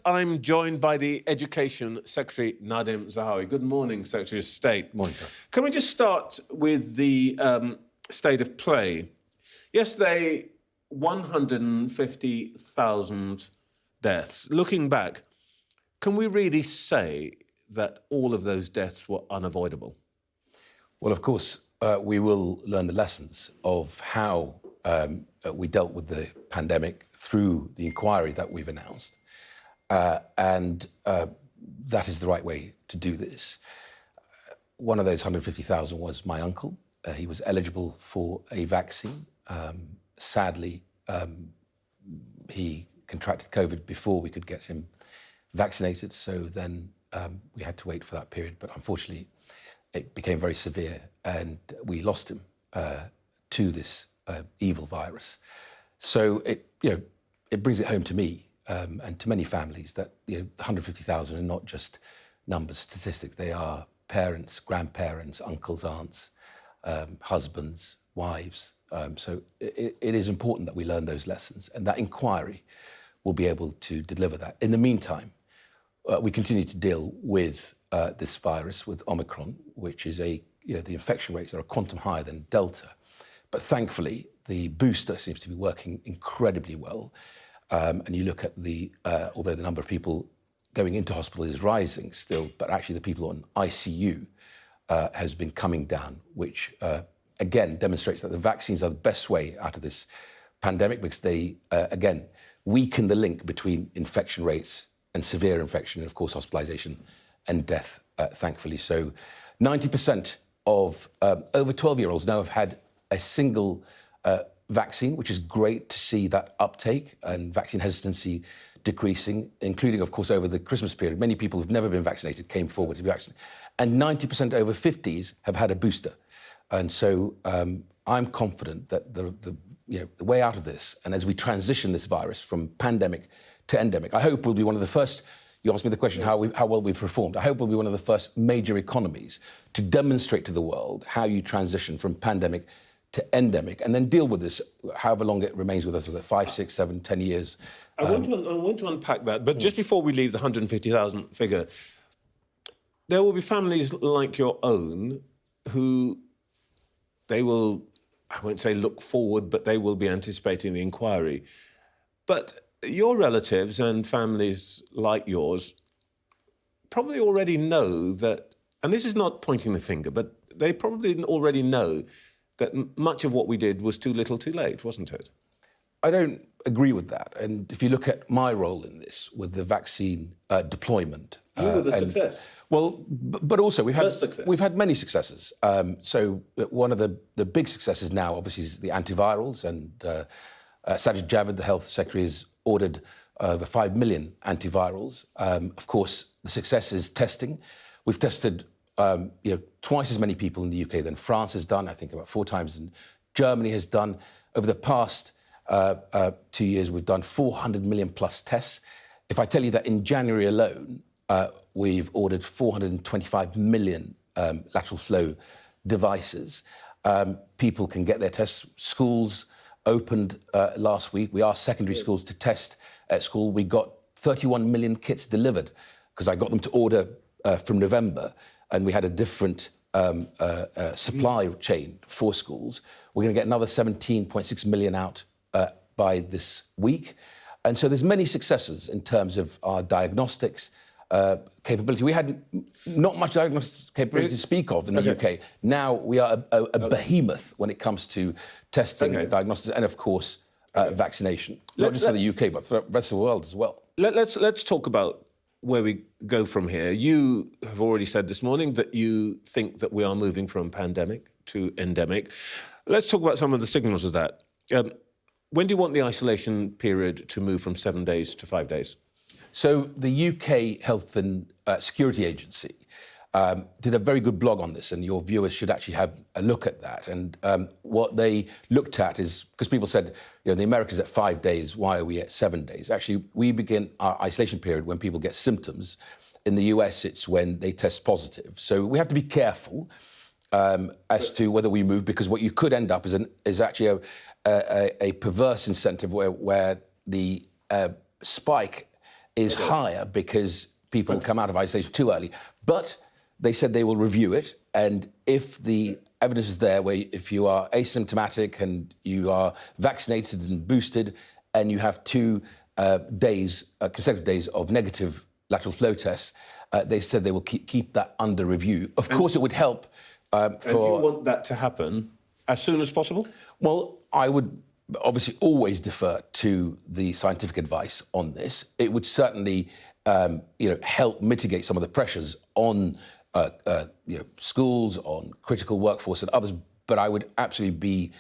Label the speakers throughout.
Speaker 1: I'm joined by the Education Secretary, Nadim Zahawi. Good morning, Secretary of State.
Speaker 2: Morning, sir.
Speaker 1: Can we just start with the state of play? Yesterday, 150,000 deaths. Looking back, can we really say that all of those deaths were unavoidable?
Speaker 2: Well, of course, we will learn the lessons of how we dealt with the pandemic through the inquiry that we've announced. And that is the right way to do this. One of those 150,000 was my uncle. He was eligible for a vaccine. Sadly, he contracted COVID before we could get him vaccinated. So then we had to wait for that period. But unfortunately, it became very severe and we lost him to this evil virus. So it brings it home to me and to many families that the 150,000 are not just numbers, statistics. They are parents, grandparents, uncles, aunts, husbands, wives. So it is important that we learn those lessons, and that inquiry will be able to deliver that. In the meantime, we continue to deal with this virus, with Omicron, which is the infection rates are a quantum higher than Delta. But thankfully, the booster seems to be working incredibly well. And you look at although the number of people going into hospital is rising still, but actually the people on ICU has been coming down, which again demonstrates that the vaccines are the best way out of this pandemic, because they, again, weaken the link between infection rates and severe infection, and of course hospitalization and death, thankfully. So 90% of over 12-year-olds now have had a single vaccine, which is great to see that uptake and vaccine hesitancy decreasing, including, of course, over the Christmas period. Many people who've never been vaccinated came forward to be vaccinated. And 90% over 50s have had a booster. And so I'm confident that the way out of this, and as we transition this virus from pandemic to endemic, I hope we'll be one of the first. You asked me the question, how well we've performed. I hope we'll be one of the first major economies to demonstrate to the world how you transition from pandemic to endemic, and then deal with this, however long it remains with us, whether 5, 6, 7, 10 years.
Speaker 1: I want to unpack that, but just before we leave the 150,000 figure, there will be families like your own who they will, I won't say look forward, but they will be anticipating the inquiry. But your relatives and families like yours probably already know that, and this is not pointing the finger, but they probably already know that much of what we did was too little too late, wasn't it?
Speaker 2: I don't agree with that. And if you look at my role in this, with the vaccine deployment...
Speaker 1: You were the success.
Speaker 2: Well, but also we've had many successes. So one of the big successes now, obviously, is the antivirals. And Sajid Javid, the Health Secretary, has ordered over 5 million antivirals. Of course, the success is testing. We've tested twice as many people in the UK than France has done, I think about 4 times, and Germany has done. Over the past 2 years, we've done 400 million plus tests. If I tell you that in January alone, we've ordered 425 million lateral flow devices. People can get their tests. Schools opened last week. We asked secondary schools to test at school. We got 31 million kits delivered, because I got them to order from November, and we had a different supply chain for schools. We're going to get another 17.6 million out by this week. And so there's many successes in terms of our diagnostics capability. We had not much diagnostics capability to speak of in the UK. Now we are a behemoth when it comes to testing, diagnostics, and of course, vaccination. Not just for the UK, but for the rest of the world as well.
Speaker 1: Let's talk about where we go from here. You have already said this morning that you think that we are moving from pandemic to endemic. Let's talk about some of the signals of that. When do you want the isolation period to move from 7 days to 5 days?
Speaker 2: So the UK Health and Security Agency did a very good blog on this, and your viewers should actually have a look at that. And what they looked at is, because people said, the Americans at 5 days, why are we at 7 days? Actually, we begin our isolation period when people get symptoms. In the US, it's when they test positive. So we have to be careful as to whether we move, because what you could end up is actually a perverse incentive where the spike is higher because people come out of isolation too early. But they said they will review it, and if the evidence is there, where if you are asymptomatic and you are vaccinated and boosted, and you have 2 consecutive days of negative lateral flow tests, they said they will keep that under review. Of course, it would help
Speaker 1: And you want that to happen as soon as possible?
Speaker 2: Well, I would obviously always defer to the scientific advice on this. It would certainly, help mitigate some of the pressures on, schools, on critical workforce and others. But I would absolutely be,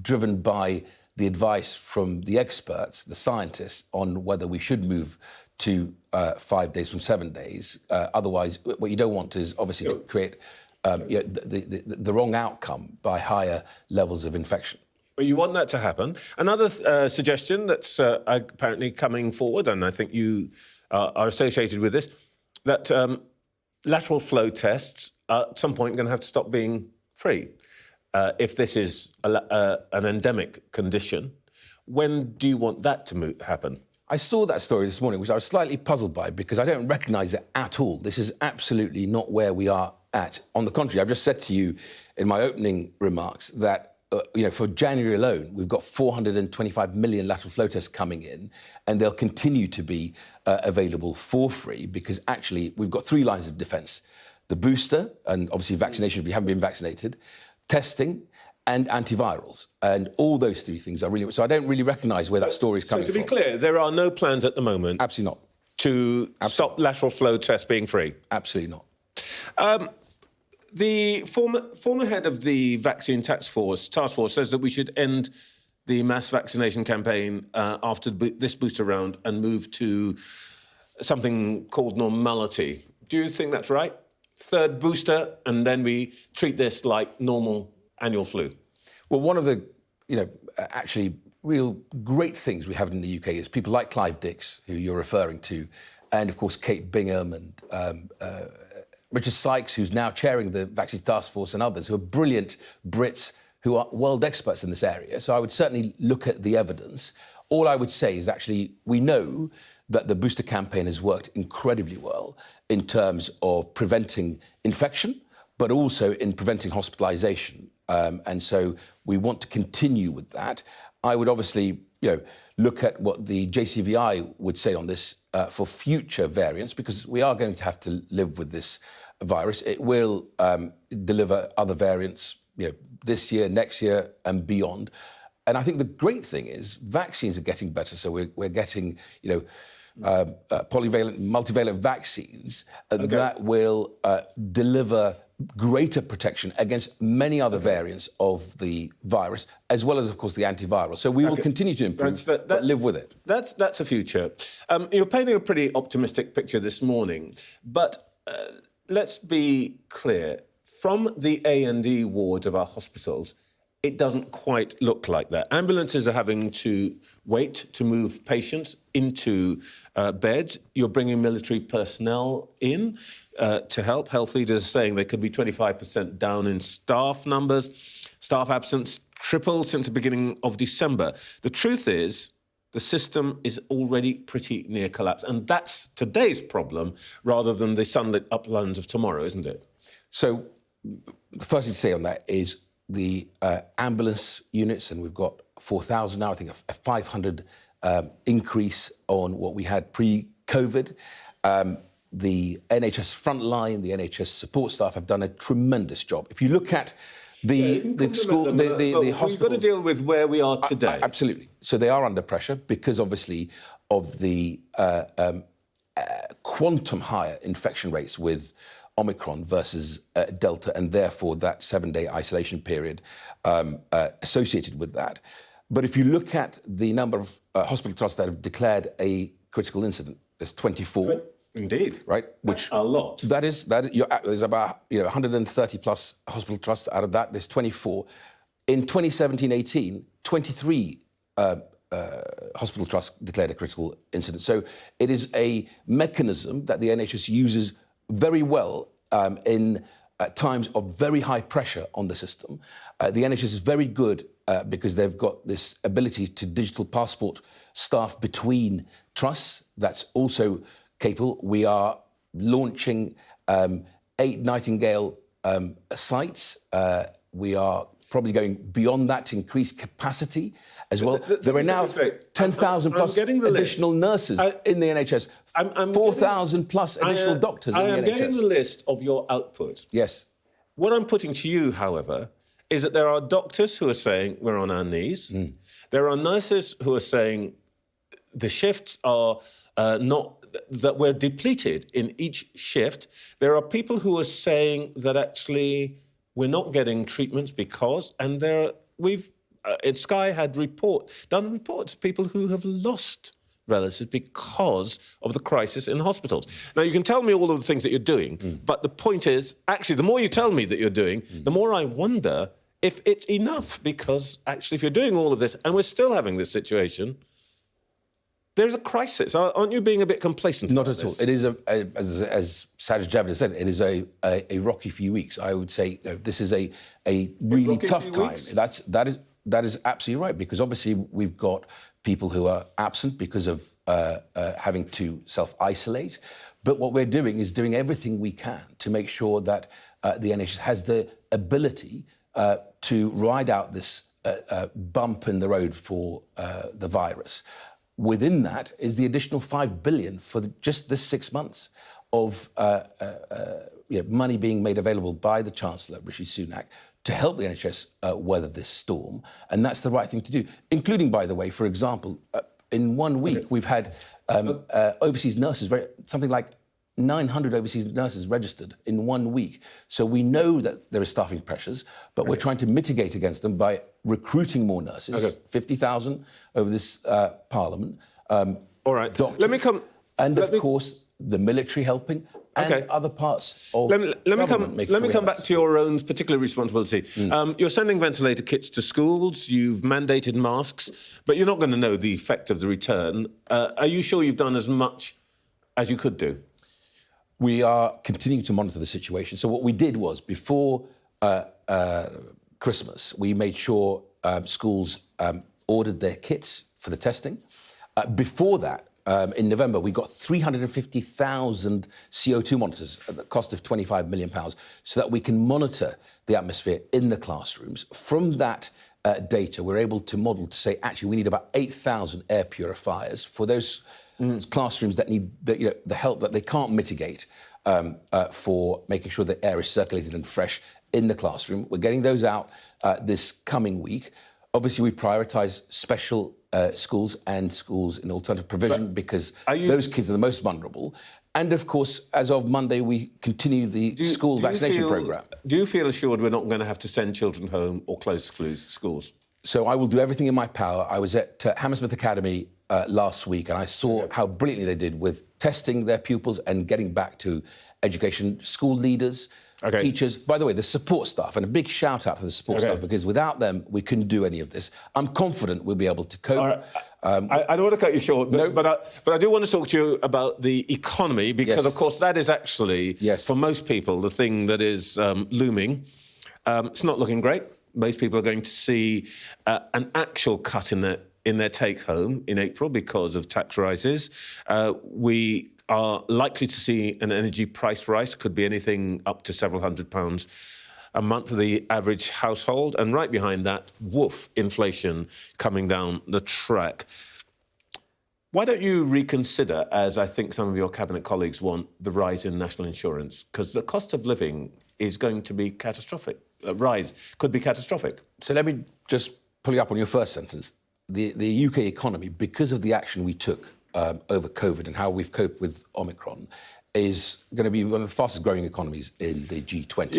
Speaker 2: driven by the advice from the experts, the scientists, on whether we should move to 5 days from 7 days. Otherwise, what you don't want is obviously to create the wrong outcome by higher levels of infection.
Speaker 1: Well, you want that to happen. Another suggestion that's apparently coming forward, and I think you are associated with this, that lateral flow tests are at some point going to have to stop being free. If this is an endemic condition, when do you want that to happen?
Speaker 2: I saw that story this morning, which I was slightly puzzled by because I don't recognise it at all. This is absolutely not where we are at. On the contrary, I've just said to you in my opening remarks that for January alone, we've got 425 million lateral flow tests coming in, and they'll continue to be available for free because actually we've got 3 lines of defence. The booster, and obviously vaccination if you haven't been vaccinated, testing, and antivirals. And all those 3 things are really... So I don't really recognise where that story is coming from.
Speaker 1: So to be clear, there are no plans at the moment...
Speaker 2: Absolutely not.
Speaker 1: ...to stop lateral flow tests being free?
Speaker 2: Absolutely not.
Speaker 1: The former head of the vaccine task force says that we should end the mass vaccination campaign after this booster round and move to something called normality. Do you think that's right? 3rd booster, and then we treat this like normal annual flu?
Speaker 2: Well, one of the, actually real great things we have in the UK is people like Clive Dix, who you're referring to, and of course Kate Bingham and Richard Sykes, who's now chairing the Vaccine Task Force, and others who are brilliant Brits who are world experts in this area. So I would certainly look at the evidence. All I would say is actually we know that the booster campaign has worked incredibly well in terms of preventing infection, but also in preventing hospitalisation. And so we want to continue with that. I would obviously, look at what the JCVI would say on this for future variants, because we are going to have to live with this virus. It will deliver other variants, this year, next year, and beyond. And I think the great thing is vaccines are getting better. So we're getting, polyvalent, multivalent vaccines that will deliver greater protection against many other variants of the virus, as well as, of course, the antiviral. So we will continue to improve, but live with it.
Speaker 1: That's a future. You're painting a pretty optimistic picture this morning, but let's be clear. From the A&E wards of our hospitals, it doesn't quite look like that. Ambulances are having to wait to move patients into beds. You're bringing military personnel in to help. Health leaders are saying there could be 25% down in staff numbers. Staff absence tripled since the beginning of December. The truth is, the system is already pretty near collapse. And that's today's problem rather than the sunlit uplands of tomorrow, isn't it?
Speaker 2: So the first thing to say on that is the ambulance units, and we've got 4,000 now, I think a 500 increase on what we had pre-COVID. The NHS frontline, the NHS support staff have done a tremendous job. If you look at the school, the hospitals...
Speaker 1: We've got to deal with where we are today.
Speaker 2: Absolutely. So they are under pressure because, obviously, of the quantum higher infection rates with Omicron versus Delta, and therefore that 7-day isolation period associated with that. But if you look at the number of hospital trusts that have declared a critical incident, there's 24.
Speaker 1: Indeed.
Speaker 2: Right? Which
Speaker 1: a lot.
Speaker 2: There's about 130 plus hospital trusts. Out of that, there's 24. In 2017-18, 23 hospital trusts declared a critical incident. So it is a mechanism that the NHS uses very well in times of very high pressure on the system. The NHS is very good because they've got this ability to digital passport staff between trusts that's also capable. We are launching 8 Nightingale sites. We are probably going beyond that to increase capacity as well. There are now 10,000 plus additional nurses in the NHS, 4,000 plus additional doctors in the NHS.
Speaker 1: I am getting the list of your output.
Speaker 2: Yes.
Speaker 1: What I'm putting to you, however, is that there are doctors who are saying we're on our knees. There are nurses who are saying the shifts are not, that we're depleted in each shift. There are people who are saying that actually we're not getting treatments because, and Sky had done reports of people who have lost relatives because of the crisis in hospitals. Now, you can tell me all of the things that you're doing, but the point is, actually, the more you tell me that you're doing, the more I wonder if it's enough, because actually, if you're doing all of this and we're still having this situation, there's a crisis. Aren't you being a bit complacent?
Speaker 2: Not at all. It is, as Sajid Javid said, it is a rocky few weeks. I would say this is a really tough time. That is absolutely right, because obviously we've got people who are absent because of having to self-isolate. But what we're doing is doing everything we can to make sure that the NHS has the ability to ride out this bump in the road for the virus. Within that is the additional $5 billion for just this 6 months of money being made available by the Chancellor, Rishi Sunak, to help the NHS weather this storm. And that's the right thing to do, including, by the way, for example, in 1 week, we've had overseas nurses, something like 900 overseas nurses registered in 1 week. So we know that there are staffing pressures, but we're trying to mitigate against them by recruiting more nurses, 50,000 over this Parliament.
Speaker 1: All right.
Speaker 2: Doctors,
Speaker 1: let me come...
Speaker 2: of course, the military helping and other parts of
Speaker 1: Let me come back to your own particular responsibility. You're sending ventilator kits to schools, you've mandated masks, but you're not going to know the effect of the return. Are you sure you've done as much as you could do?
Speaker 2: We are continuing to monitor the situation. So what we did was, before Christmas, we made sure schools ordered their kits for the testing. Before that, in November, we got 350,000 CO2 monitors at the cost of £25 million so that we can monitor the atmosphere in the classrooms. From that data, we're able to model to say, actually, we need about 8,000 air purifiers for those classrooms that need the help that they can't mitigate for making sure the air is circulated and fresh in the classroom. We're getting those out this coming week. Obviously, we prioritise special schools and schools in alternative provision because those kids are the most vulnerable. And, of course, as of Monday, we continue the school vaccination programme.
Speaker 1: Do you feel assured we're not going to have to send children home or close schools?
Speaker 2: So I will do everything in my power. I was at Hammersmith Academy last week, and I saw how brilliantly they did with testing their pupils and getting back to education. School leaders, teachers, by the way, the support staff, and a big shout out to the support staff, because without them, we couldn't do any of this. I'm confident we'll be able to cope.
Speaker 1: I don't want to cut you short, but I do want to talk to you about the economy, because, of course, that is actually, for most people, the thing that is looming. It's not looking great. Most people are going to see an actual cut in their take-home in April because of tax rises. We are likely to see an energy price rise, could be anything up to several £100s a month for the average household. And right behind that, inflation coming down the track. Why don't you reconsider, as I think some of your cabinet colleagues want, the rise in national insurance? Because the cost of living is going to be catastrophic. Rise could be catastrophic.
Speaker 2: So let me just pull you up on your first sentence. The UK economy, because of the action we took over COVID and how we've coped with Omicron, is going to be one of the fastest growing economies in the G20.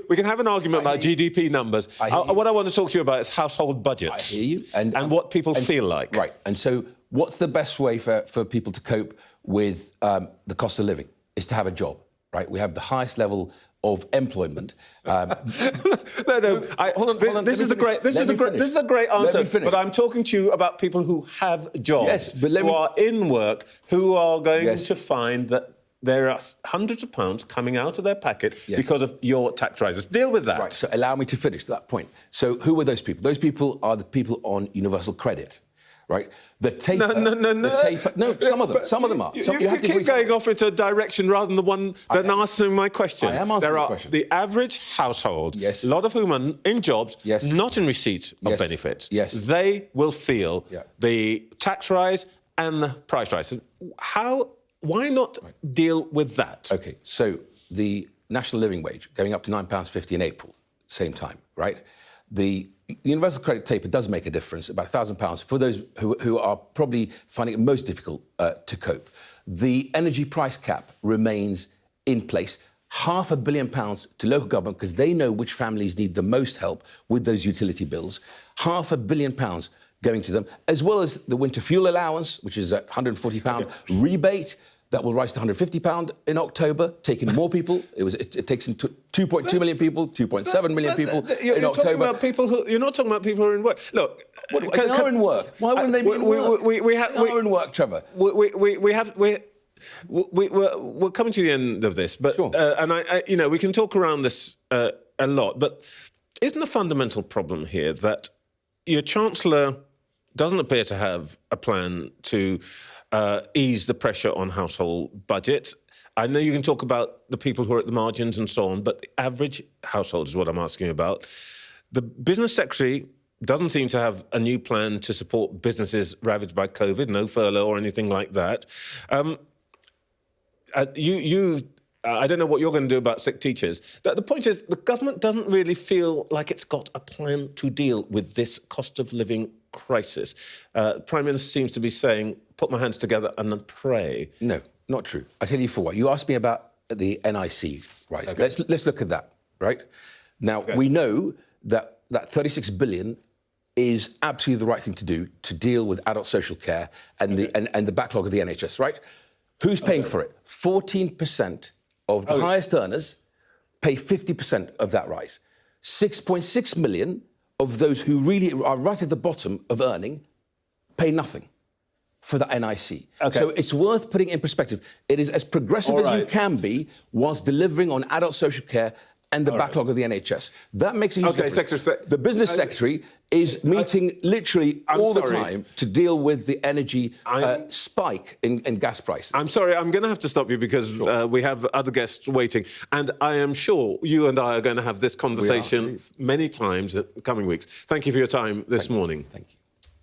Speaker 1: We can have an argument about GDP numbers. What I want to talk to you about is household budgets.
Speaker 2: I hear you.
Speaker 1: And what people feel like.
Speaker 2: Right. And so what's the best way for people to cope with the cost of living? Is to have a job, right? We have the highest level of employment.
Speaker 1: Hold on. This is a great answer. But I'm talking to you about people who have jobs, who are in work, who are going to find that there are hundreds of pounds coming out of their pocket because of your tax rises. Deal with that.
Speaker 2: Right. So allow me to finish that point. So who are those people? Those people are the people on universal credit. right? The taper... No, some of them are.
Speaker 1: You keep going off into a direction rather than answering my question.
Speaker 2: I am answering the question.
Speaker 1: The average household,
Speaker 2: yes,
Speaker 1: a lot of whom are in jobs,
Speaker 2: yes,
Speaker 1: not in receipt of
Speaker 2: yes,
Speaker 1: benefits.
Speaker 2: Yes.
Speaker 1: They will feel the tax rise and the price rise. Why not deal with that?
Speaker 2: OK, so the national living wage going up to £9.50 in April, same time, right? The universal credit taper does make a difference, about £1,000 for those who are probably finding it most difficult to cope. The energy price cap remains in place. £500 million to local government because they know which families need the most help with those utility bills. £500 million going to them, as well as the winter fuel allowance, which is a £140 rebate. That will rise to £150 in October, taking more people. It takes in 2.2 million people, 2.7 million people in October.
Speaker 1: You're not talking about people who are in work. Look,
Speaker 2: they are in work. Why wouldn't they be in work? They are in work, Trevor.
Speaker 1: We're coming to the end of this, but
Speaker 2: sure.
Speaker 1: And we can talk around this a lot. But isn't the fundamental problem here that your Chancellor doesn't appear to have a plan to ease the pressure on household budgets? I know you can talk about the people who are at the margins and so on, but the average household is what I'm asking about. The business secretary doesn't seem to have a new plan to support businesses ravaged by COVID, no furlough or anything like that. I don't know what you're going to do about sick teachers. The point is, the government doesn't really feel like it's got a plan to deal with this cost of living crisis. Prime Minister seems to be saying, put my hands together and then pray.
Speaker 2: No, not true. I tell you for what. You asked me about the NIC, right? Okay. Let's look at that, right? Now, we know that 36 billion is absolutely the right thing to do to deal with adult social care and the backlog of the NHS, right? Who's paying for it? 14% of the highest earners pay 50% of that rise. 6.6 million of those who really are right at the bottom of earning pay nothing for the NIC. Okay. So it's worth putting in perspective. It is as progressive as you can be whilst delivering on adult social care and the backlog of the NHS. That makes a huge difference. The business secretary is meeting literally all the time to deal with the energy spike in gas prices.
Speaker 1: I'm sorry, I'm going to have to stop you because we have other guests waiting. And I am sure you and I are going to have this conversation many times in the coming weeks. Thank you for your time this morning.
Speaker 2: Thank you.